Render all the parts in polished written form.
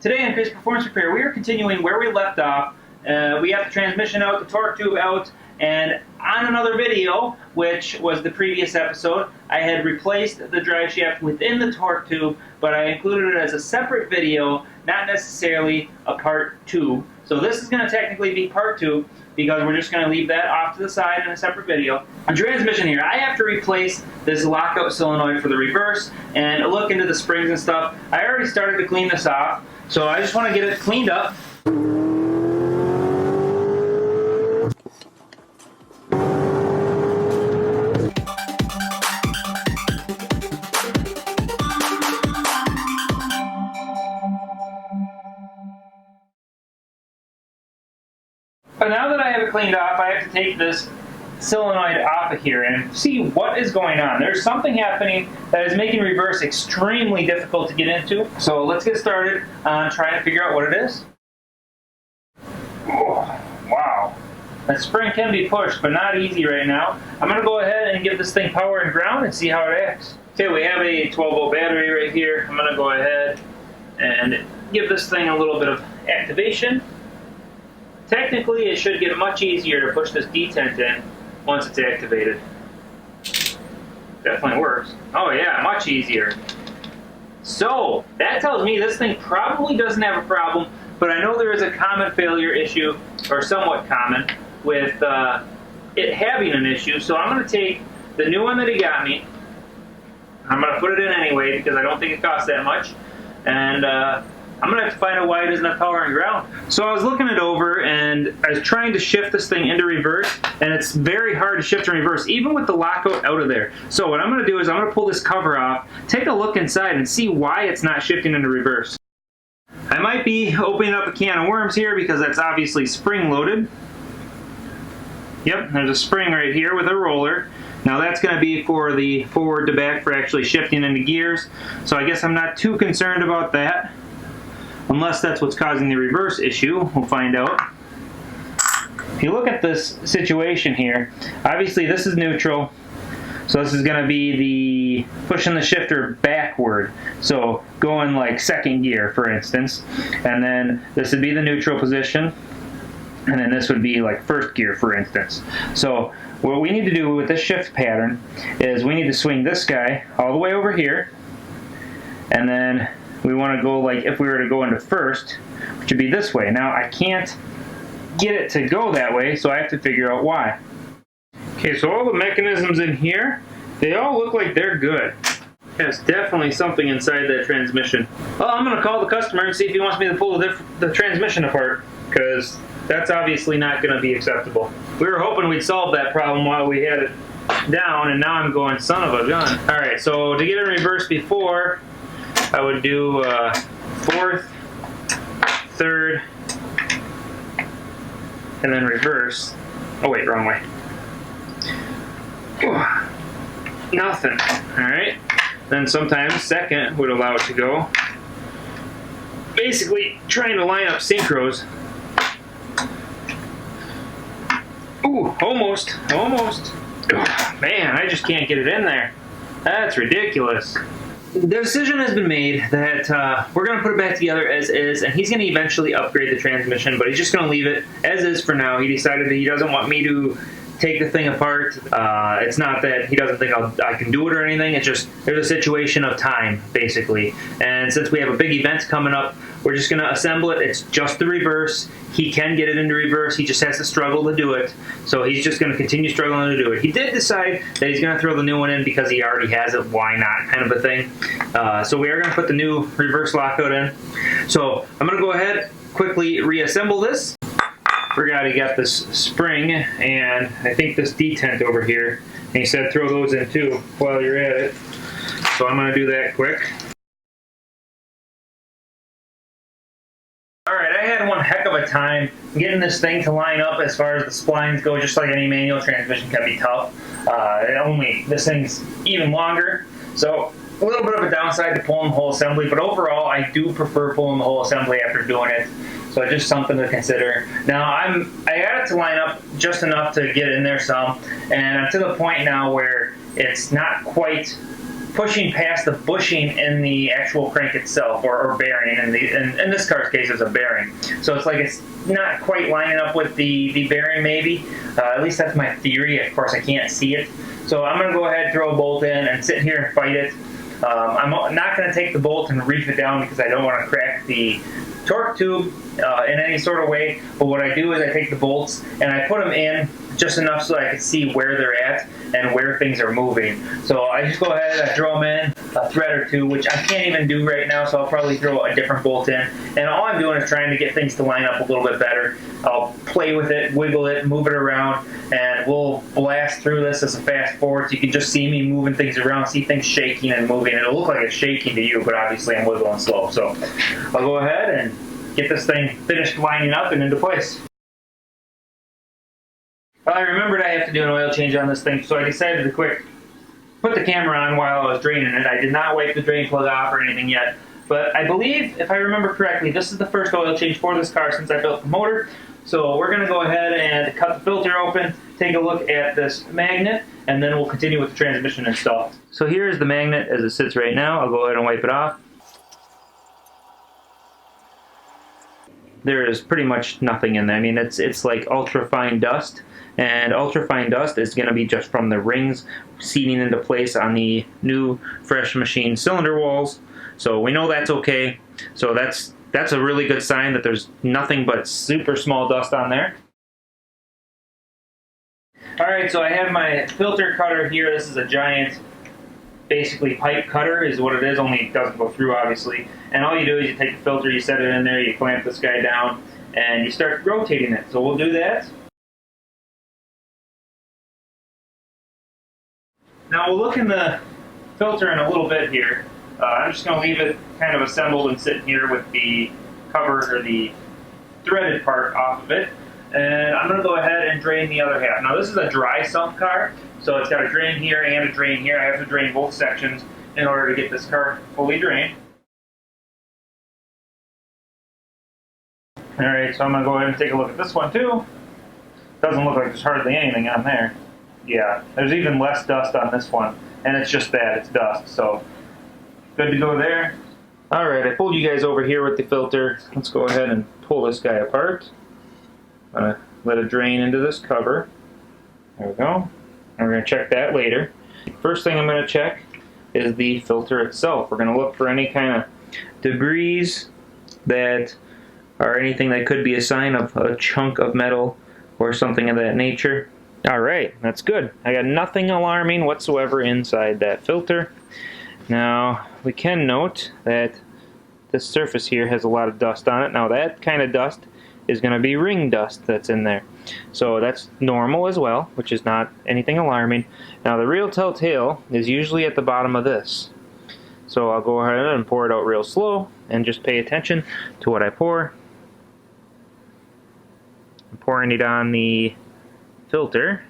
Today on Crazed Performance Repair, we are continuing where we left off. We have the transmission out, the torque tube out, and on another video, which was the previous episode, I had replaced the drive shaft within the torque tube, but I included it as a separate video, not necessarily a part 2. So this is going to technically be part 2, because we're just going to leave that off to the side in a separate video. On transmission here, I have to replace this lockout solenoid for the reverse, and look into the springs and stuff. I already started to clean this off, so I just want to get it cleaned up. But now that I have it cleaned off, I have to take this solenoid off of here and see what is going on. There's something happening that is making reverse extremely difficult to get into. So let's get started on trying to figure out what it is. Oh, wow. That spring can be pushed, but not easy right now. I'm going to go ahead and give this thing power and ground and see how it acts. Okay, we have a 12-volt battery right here. I'm going to go ahead and give this thing a little bit of activation. Technically, it should get much easier to push this detent in once it's activated. Definitely works. Oh yeah, much easier. So, that tells me this thing probably doesn't have a problem, but I know there is a common failure issue, or somewhat common, with it having an issue. So I'm going to take the new one that he got me. I'm going to put it in anyway because I don't think it costs that much. And I'm going to have to find out why it doesn't have power and ground. So I was looking it over and I was trying to shift this thing into reverse, and it's very hard to shift in reverse, even with the lockout out of there. So what I'm going to do is I'm going to pull this cover off, take a look inside, and see why it's not shifting into reverse. I might be opening up a can of worms here because that's obviously spring loaded. Yep, there's a spring right here with a roller. Now that's going to be for the forward to back for actually shifting into gears. So I guess I'm not too concerned about that. Unless that's what's causing the reverse issue, we'll find out. If you look at this situation here, obviously this is neutral, so this is going to be the pushing the shifter backward, so going like second gear, for instance, and then this would be the neutral position, and then this would be like first gear, for instance. So what we need to do with this shift pattern is we need to swing this guy all the way over here, and then we want to go like if we were to go into first, which would be this way. Now I can't get it to go that way, so I have to figure out why. Okay, so all the mechanisms in here, they all look like they're good. There's definitely something inside that transmission. Well, I'm going to call the customer and see if he wants me to pull the transmission apart, because that's obviously not going to be acceptable. We were hoping we'd solve that problem while we had it down, and now I'm going son of a gun. Alright, so to get it in reverse before, I would do fourth, third, and then reverse. Oh wait, wrong way. Nothing. Alright. Then sometimes second would allow it to go. Basically trying to line up synchros. Ooh, almost. Almost. Man, I just can't get it in there. That's ridiculous. The decision has been made that we're going to put it back together as is, and he's going to eventually upgrade the transmission, but he's just going to leave it as is for now. He decided that he doesn't want me to take the thing apart. It's not that he doesn't think I can do it or anything. It's just there's a situation of time, basically. And since we have a big event coming up, we're just going to assemble it. It's just the reverse. He can get it into reverse. He just has to struggle to do it. So he's just going to continue struggling to do it. He did decide that he's going to throw the new one in because he already has it. Why not? Kind of a thing. So we are going to put the new reverse lockout in. So I'm going to go ahead, quickly reassemble this. Forgot he got this spring and I think this detent over here. And he said throw those in too while you're at it. So I'm going to do that quick. Alright, I had one heck of a time getting this thing to line up as far as the splines go. Just like any manual transmission can be tough. This thing's even longer. So a little bit of a downside to pulling the whole assembly, but overall I do prefer pulling the whole assembly after doing it. So just something to consider. Now I got it to line up just enough to get in there some, and I'm to the point now where it's not quite pushing past the bushing in the actual crank itself, or bearing. In this car's case, it's a bearing. So it's like it's not quite lining up with the bearing, maybe. At least that's my theory. Of course, I can't see it. So I'm going to go ahead and throw a bolt in and sit here and fight it. I'm not going to take the bolt and reef it down because I don't want to crack the torque tube in any sort of way. But what I do is I take the bolts and I put them in just enough so I can see where they're at and where things are moving. So I just go ahead, I throw them in a thread or two, which I can't even do right now, so I'll probably throw a different bolt in. And all I'm doing is trying to get things to line up a little bit better. I'll play with it, wiggle it, move it around, and we'll blast through this as a fast forward. So you can just see me moving things around, see things shaking and moving. It'll look like it's shaking to you, but obviously I'm wiggling slow. So I'll go ahead and get this thing finished lining up and into place. I remembered I have to do an oil change on this thing, so I decided to put the camera on while I was draining it. I did not wipe the drain plug off or anything yet, but I believe, if I remember correctly, this is the first oil change for this car since I built the motor. So we're going to go ahead and cut the filter open, take a look at this magnet, and then we'll continue with the transmission install. So here is the magnet as it sits right now. I'll go ahead and wipe it off. There is pretty much nothing in there. I mean, it's like ultra-fine dust. And ultra-fine dust is going to be just from the rings seating into place on the new, fresh machine cylinder walls. So we know that's okay. So that's a really good sign that there's nothing but super small dust on there. Alright, so I have my filter cutter here. This is a giant, basically pipe cutter is what it is, only it doesn't go through, obviously. And all you do is you take the filter, you set it in there, you clamp this guy down, and you start rotating it. So we'll do that. Now we'll look in the filter in a little bit here. I'm just going to leave it kind of assembled and sitting here with the cover, or the threaded part, off of it. And I'm going to go ahead and drain the other half. Now this is a dry sump car, so it's got a drain here and a drain here. I have to drain both sections in order to get this car fully drained. Alright, so I'm going to go ahead and take a look at this one too. Doesn't look like there's hardly anything on there. Yeah, there's even less dust on this one, and it's just that, it's dust, so good to go there. Alright, I pulled you guys over here with the filter. Let's go ahead and pull this guy apart. I'm going to let it drain into this cover. There we go. And we're going to check that later. First thing I'm going to check is the filter itself. We're going to look for any kind of debris that are anything that could be a sign of a chunk of metal or something of that nature. Alright, that's good. I got nothing alarming whatsoever inside that filter. Now, we can note that this surface here has a lot of dust on it. Now that kind of dust is going to be ring dust that's in there. So that's normal as well, which is not anything alarming. Now the real telltale is usually at the bottom of this. So I'll go ahead and pour it out real slow and just pay attention to what I pour. I'm pouring it on the filter.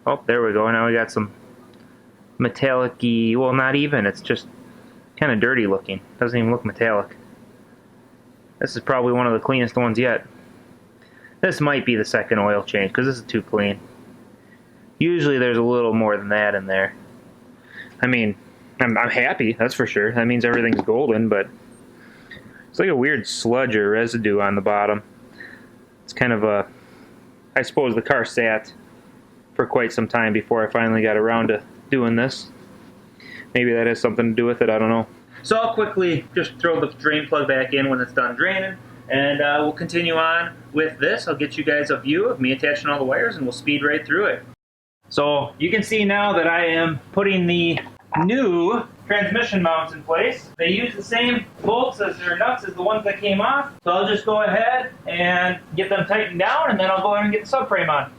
Oh, there we go. Now we got some metallic-y, well, not even, it's just kind of dirty looking. Doesn't even look metallic. This is probably one of the cleanest ones yet. This might be the second oil change because this is too clean. Usually there's a little more than that in there. I mean, I'm happy, that's for sure. That means everything's golden, but it's like a weird sludge or residue on the bottom. It's kind of a, I suppose the car sat for quite some time before I finally got around to doing this. Maybe that has something to do with it, I don't know. So I'll quickly just throw the drain plug back in when it's done draining, and we'll continue on with this. I'll get you guys a view of me attaching all the wires, and we'll speed right through it. So you can see now that I am putting the new transmission mounts in place. They use the same bolts as their nuts as the ones that came off. So I'll just go ahead and get them tightened down, and then I'll go ahead and get the subframe on.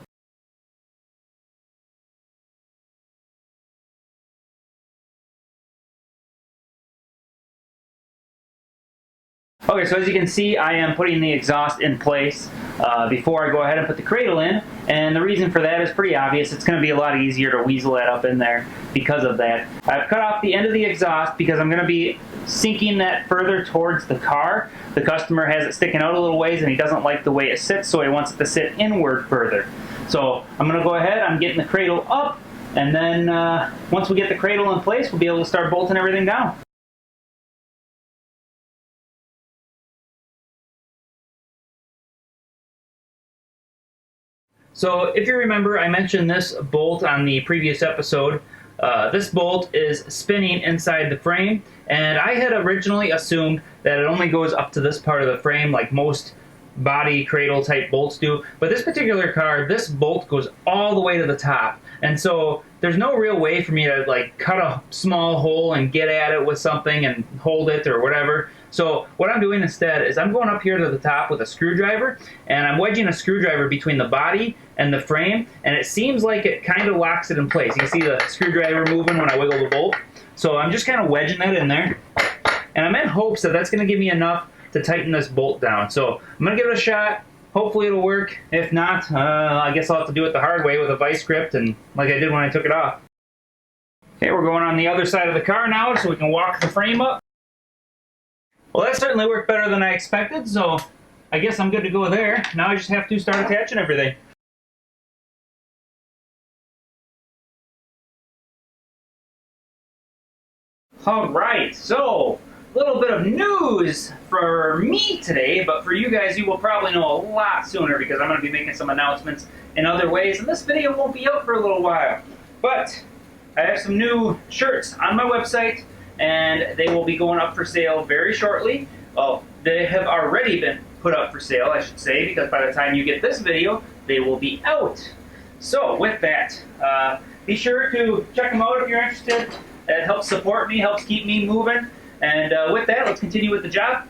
Okay, so as you can see, I am putting the exhaust in place before I go ahead and put the cradle in, and the reason for that is pretty obvious. It's going to be a lot easier to weasel that up in there because of that. I've cut off the end of the exhaust because I'm going to be sinking that further towards the car. The customer has it sticking out a little ways and he doesn't like the way it sits, so he wants it to sit inward further. So I'm going to go ahead, I'm getting the cradle up, And then once we get the cradle in place, we'll be able to start bolting everything down. So if you remember, I mentioned this bolt on the previous episode. This bolt is spinning inside the frame, and I had originally assumed that it only goes up to this part of the frame like most body cradle type bolts do, but this particular car, this bolt goes all the way to the top, and so there's no real way for me to like cut a small hole and get at it with something and hold it or whatever. So what I'm doing instead is I'm going up here to the top with a screwdriver, and I'm wedging a screwdriver between the body and the frame, and it seems like it kind of locks it in place. You can see the screwdriver moving when I wiggle the bolt. So I'm just kind of wedging that in there, and I'm in hopes that that's going to give me enough to tighten this bolt down. So I'm going to give it a shot. Hopefully it'll work. If not, I guess I'll have to do it the hard way with a vice grip, and like I did when I took it off. Okay, we're going on the other side of the car now so we can walk the frame up. Well, that certainly worked better than I expected, so I guess I'm good to go there. Now I just have to start attaching everything. Alright, so a little bit of news for me today, but for you guys, you will probably know a lot sooner because I'm going to be making some announcements in other ways, and this video won't be out for a little while. But I have some new shirts on my website, and they will be going up for sale very shortly. Well, they have already been put up for sale, I should say, because by the time you get this video, they will be out. So with that, be sure to check them out if you're interested. It helps support me, helps keep me moving. And with that, let's continue with the job.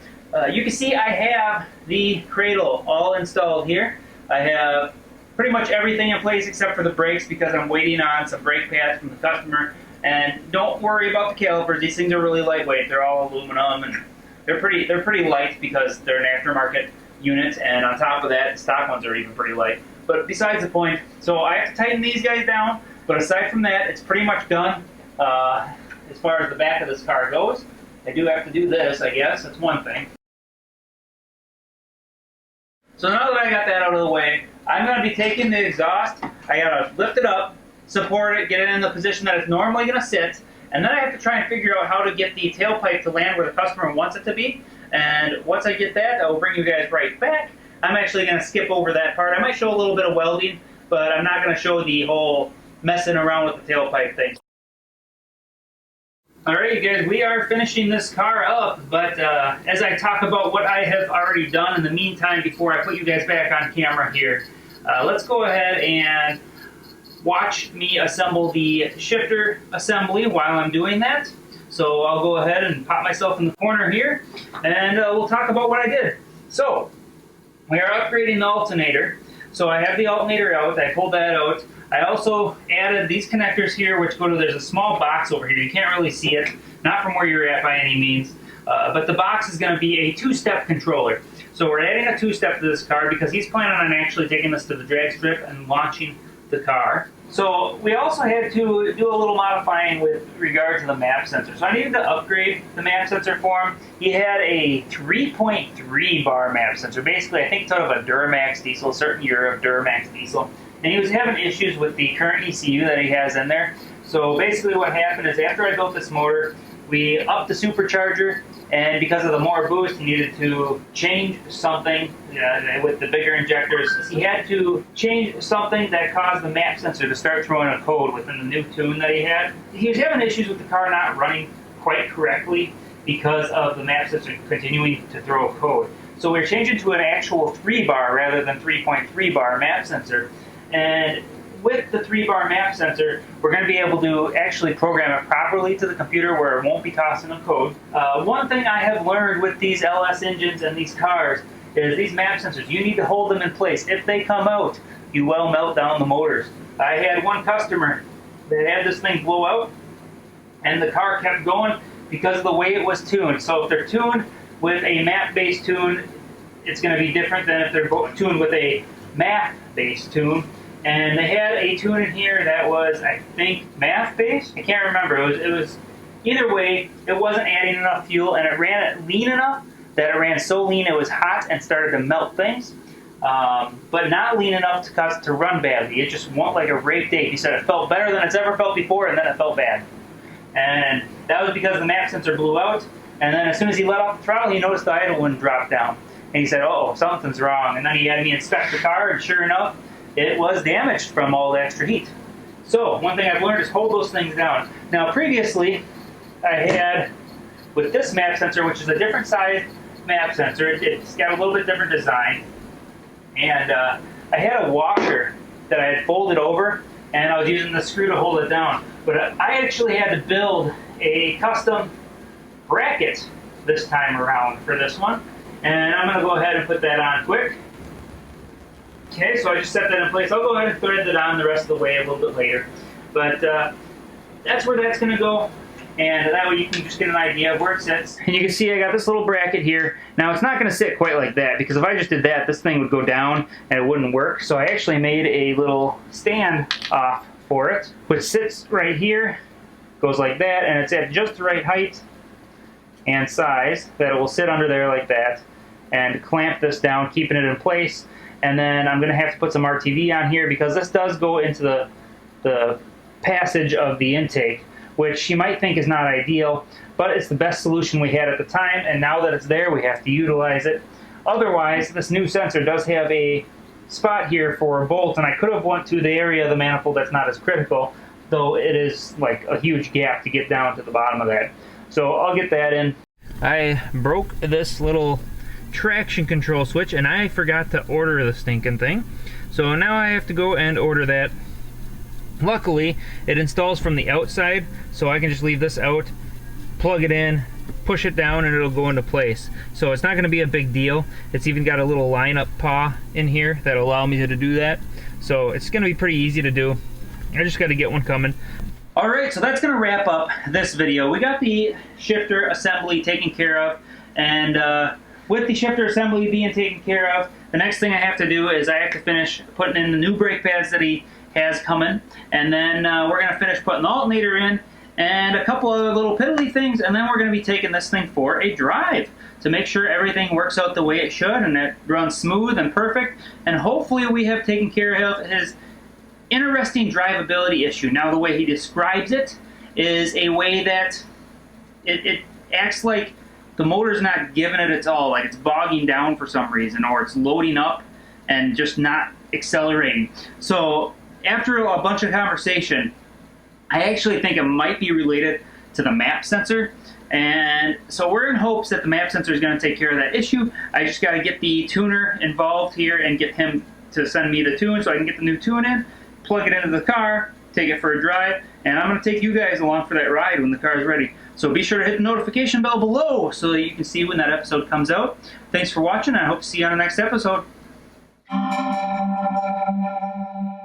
You can see I have the cradle all installed here. I have pretty much everything in place except for the brakes because I'm waiting on some brake pads from the customer. And don't worry about the calipers. These things are really lightweight. They're all aluminum, and they're pretty light because they're an aftermarket unit. And on top of that, the stock ones are even pretty light. But besides the point, so I have to tighten these guys down. But aside from that, it's pretty much done as far as the back of this car goes. I do have to do this, I guess. That's one thing. So now that I got that out of the way, I'm going to be taking the exhaust. I got to lift it up, support it, get it in the position that it's normally going to sit, and then I have to try and figure out how to get the tailpipe to land where the customer wants it to be. And once I get that, I will bring you guys right back. I'm actually going to skip over that part. I might show a little bit of welding, but I'm not going to show the whole messing around with the tailpipe thing. Alright, you guys, we are finishing this car up, but as I talk about what I have already done in the meantime before I put you guys back on camera here, let's go ahead and watch me assemble the shifter assembly while I'm doing that. So I'll go ahead and pop myself in the corner here, and we'll talk about what I did. So, we are upgrading the alternator. So I have the alternator out, I pulled that out. I also added these connectors here, which go to, there's a small box over here. You can't really see it, not from where you're at by any means, but the box is going to be a two-step controller. So we're adding a two-step to this car because he's planning on actually taking this to the drag strip and launching the car. So we also had to do a little modifying with regard to the map sensor. So I needed to upgrade the map sensor for him. He had a 3.3 bar map sensor. Basically, I think it's out of a Duramax diesel, a certain year of Duramax diesel. And he was having issues with the current ECU that he has in there. So basically what happened is after I built this motor, we upped the supercharger, and because of the more boost, he needed to change something with the bigger injectors. He had to change something that caused the map sensor to start throwing a code within the new tune that he had. He was having issues with the car not running quite correctly because of the map sensor continuing to throw a code. So we're changing to an actual 3-bar rather than 3.3 bar map sensor. And with the 3-bar map sensor, we're going to be able to actually program it properly to the computer where it won't be tossing a code. One thing I have learned with these LS engines and these cars is these map sensors, you need to hold them in place. If they come out, you will melt down the motors. I had one customer that had this thing blow out, and the car kept going because of the way it was tuned. So if they're tuned with a map-based tune, it's going to be different than if they're tuned with a math-based tune. And they had a tune in here that was, I think, math-based? I can't remember. It was either way, it wasn't adding enough fuel, and it ran it lean enough that it ran so lean it was hot and started to melt things. but not lean enough to run badly. It just went like a raped ape. He said it felt better than it's ever felt before, and then it felt bad. And that was because the map sensor blew out, and then as soon as he let off the throttle, he noticed the idle one drop down. And he said, oh, something's wrong. And then he had me inspect the car, and sure enough, it was damaged from all the extra heat. So one thing I've learned is hold those things down. Now previously, I had, with this map sensor, which is a different size map sensor, it's got a little bit different design, and I had a washer that I had folded over, and I was using the screw to hold it down. But I actually had to build a custom bracket this time around for this one, and I'm going to go ahead and put that on quick. Okay, so I just set that in place. I'll go ahead and thread it on the rest of the way a little bit later. But that's where that's going to go, and that way you can just get an idea of where it sits. And you can see I got this little bracket here. Now it's not going to sit quite like that, because if I just did that, this thing would go down and it wouldn't work. So I actually made a little stand off for it, which sits right here, goes like that, and it's at just the right height and size that it will sit under there like that, and clamp this down, keeping it in place. And then I'm going to have to put some RTV on here, because this does go into the passage of the intake, which you might think is not ideal, but it's the best solution we had at the time, and now that it's there, we have to utilize it. Otherwise, this new sensor does have a spot here for a bolt, and I could have went to the area of the manifold that's not as critical, though it is like a huge gap to get down to the bottom of that. So I'll get that in. I broke this little traction control switch, and I forgot to order the stinking thing, so now I have to go and order that. Luckily it installs from the outside, so I can just leave this out, plug it in, push it down, and it'll go into place. So it's not going to be a big deal. It's even got a little line-up paw in here that'll allow me to do that, so it's going to be pretty easy to do. I just got to get one coming. Alright, so that's going to wrap up this video. We got the shifter assembly taken care of, and with the shifter assembly being taken care of, the next thing I have to do is I have to finish putting in the new brake pads that he has coming, and then we're going to finish putting the alternator in and a couple other little piddly things, and then we're going to be taking this thing for a drive to make sure everything works out the way it should and it runs smooth and perfect, and hopefully we have taken care of his interesting drivability issue. Now the way he describes it is a way that it acts like the motor's not giving it its all, like it's bogging down for some reason, or it's loading up and just not accelerating. So after a bunch of conversation, I actually think it might be related to the map sensor, and so we're in hopes that the map sensor is going to take care of that issue. I just got to get the tuner involved here and get him to send me the tune so I can get the new tune in, plug it into the car, take it for a drive, and I'm going to take you guys along for that ride when the car is ready. So be sure to hit the notification bell below so that you can see when that episode comes out. Thanks for watching, and I hope to see you on the next episode.